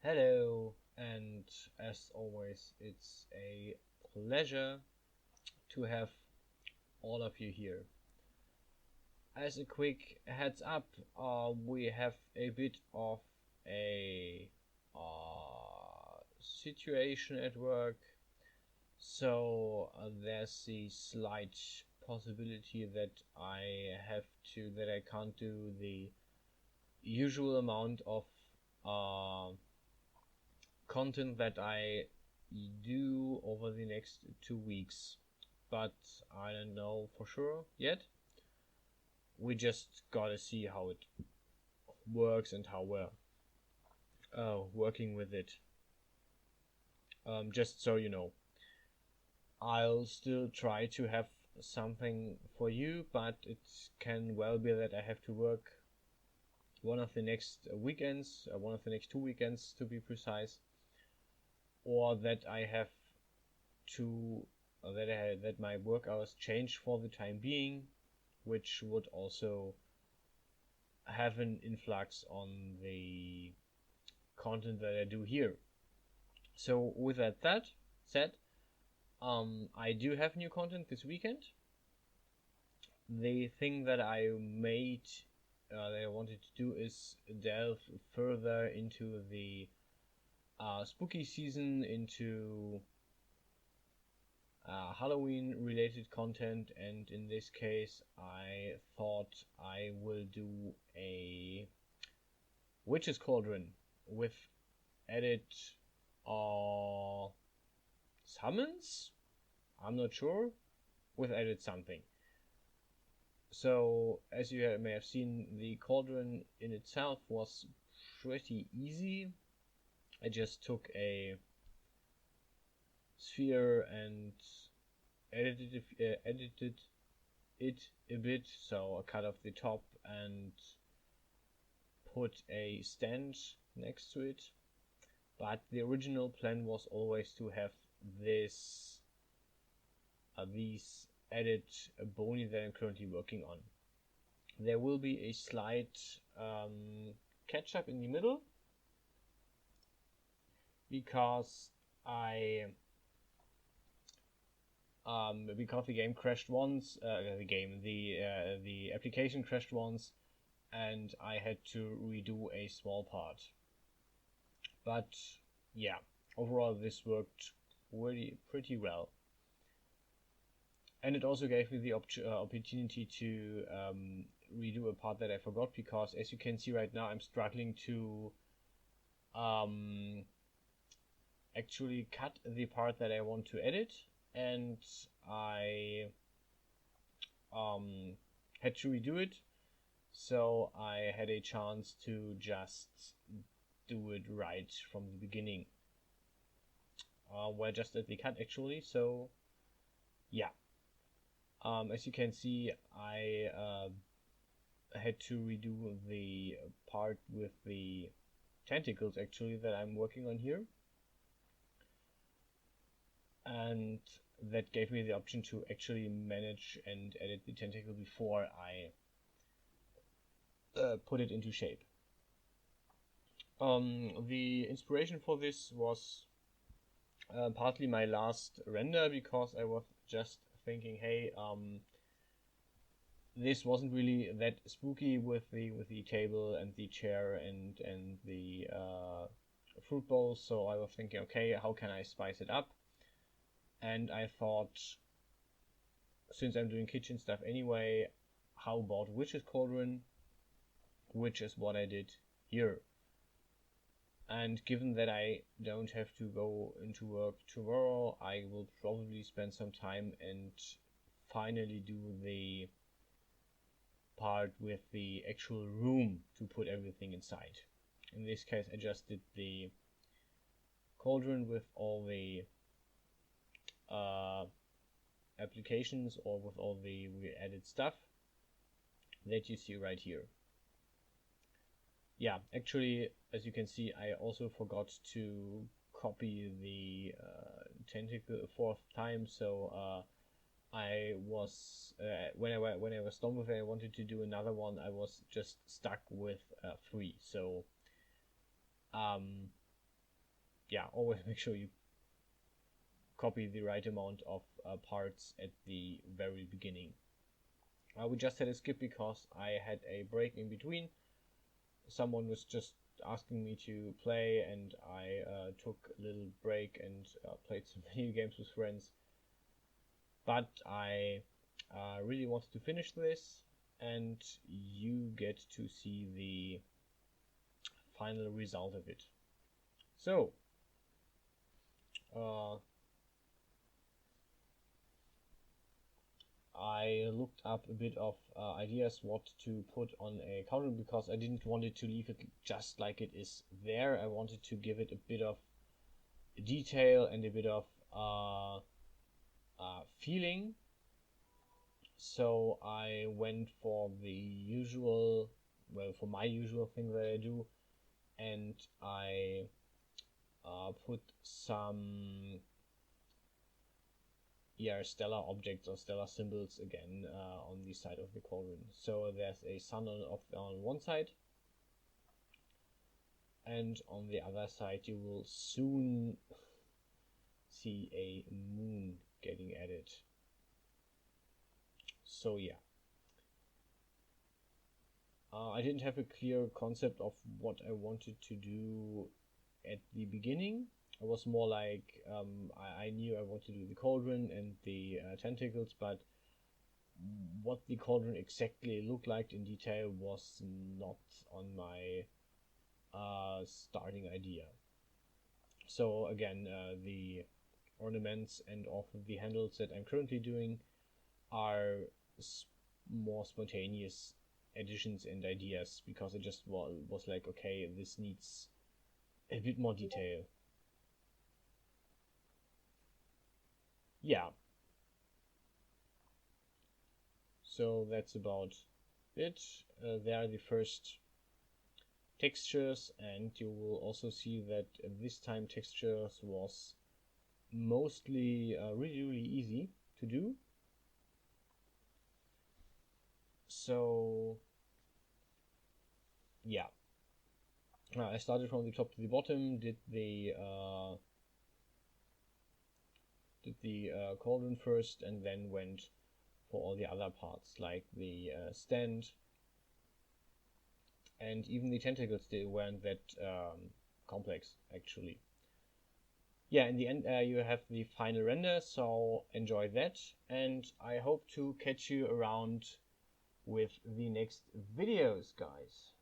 Hello, and as always, it's a pleasure to have all of you here. As a quick heads up, we have a bit of a situation at work, so there's the slight possibility that I can't do the usual amount of uh, content that I do over the next 2 weeks, but I don't know for sure yet. We just gotta see how it works and how we're working with it. Just so you know, I'll still try to have something for you, but it can well be that I have to work one of the next weekends, one of the next 2 weekends to be precise, or that I have to that my work hours change for the time being, which would also have an influx on the content that I do here. So with that said, I do have new content this weekend. The thing that I made that I wanted to do is delve further into the spooky season, into Halloween related content, and in this case I thought I will do a witch's cauldron with added summons. I'm not sure, with added something. So as you may have seen, the cauldron in itself was pretty easy. I just took a sphere and edited it a bit. So I cut off the top and put a stand next to it. But the original plan was always to have these added bony that I'm currently working on. There will be a slight catch up in the middle because because the game crashed once. The application crashed once, and I had to redo a small part. But yeah, overall this worked pretty well. And it also gave me the opportunity to redo a part that I forgot, because as you can see right now, I'm struggling to actually cut the part that I want to edit, and I had to redo it, so I had a chance to just do it right from the beginning. We're just at the cut actually, so yeah. As you can see, I had to redo the part with the tentacles actually that I'm working on here, and that gave me the option to actually manage and edit the tentacle before I put it into shape. The inspiration for this was partly my last render, because I was just thinking, hey, this wasn't really that spooky with the table and the chair and the fruit bowl, so I was thinking, okay, how can I spice it up? And I thought, since I'm doing kitchen stuff anyway, how about witch's cauldron, which is what I did here. And given that I don't have to go into work tomorrow, I will probably spend some time and finally do the part with the actual room to put everything inside. In this case, I just did the cauldron with all the applications, or with all the added stuff that you see right here. Yeah, actually, as you can see, I also forgot to copy the tentacle a fourth time, so I was when I was done with it, I wanted to do another one. I was just stuck with 3. So yeah, always make sure you copy the right amount of parts at the very beginning. We just had a skip because I had a break in between. Someone was just asking me to play, and I took a little break and played some video games with friends. But I really wanted to finish this, and you get to see the final result of it. So, I looked up a bit of ideas what to put on a cauldron, because I didn't want it to leave it just like it is there. I wanted to give it a bit of detail and a bit of feeling. So I went for the usual, well, for my usual thing that I do, and I put some stellar objects or stellar symbols again on the side of the cauldron. So there's a sun on one side, and on the other side you will soon see a moon getting added. So yeah, I didn't have a clear concept of what I wanted to do at the beginning. It was more like I knew I wanted to do the cauldron and the tentacles, but what the cauldron exactly looked like in detail was not on my starting idea. So again, the ornaments and all of the handles that I'm currently doing are more spontaneous additions and ideas, because it just was like, okay, this needs a bit more detail. Yeah. So that's about it. There are the first textures, and you will also see that this time textures was mostly really easy to do. So yeah, I started from the top to the bottom, did the cauldron first, and then went for all the other parts, like the stand, and even the tentacles, they weren't that complex actually. Yeah, in the end you have the final render, so enjoy that, and I hope to catch you around with the next videos, guys.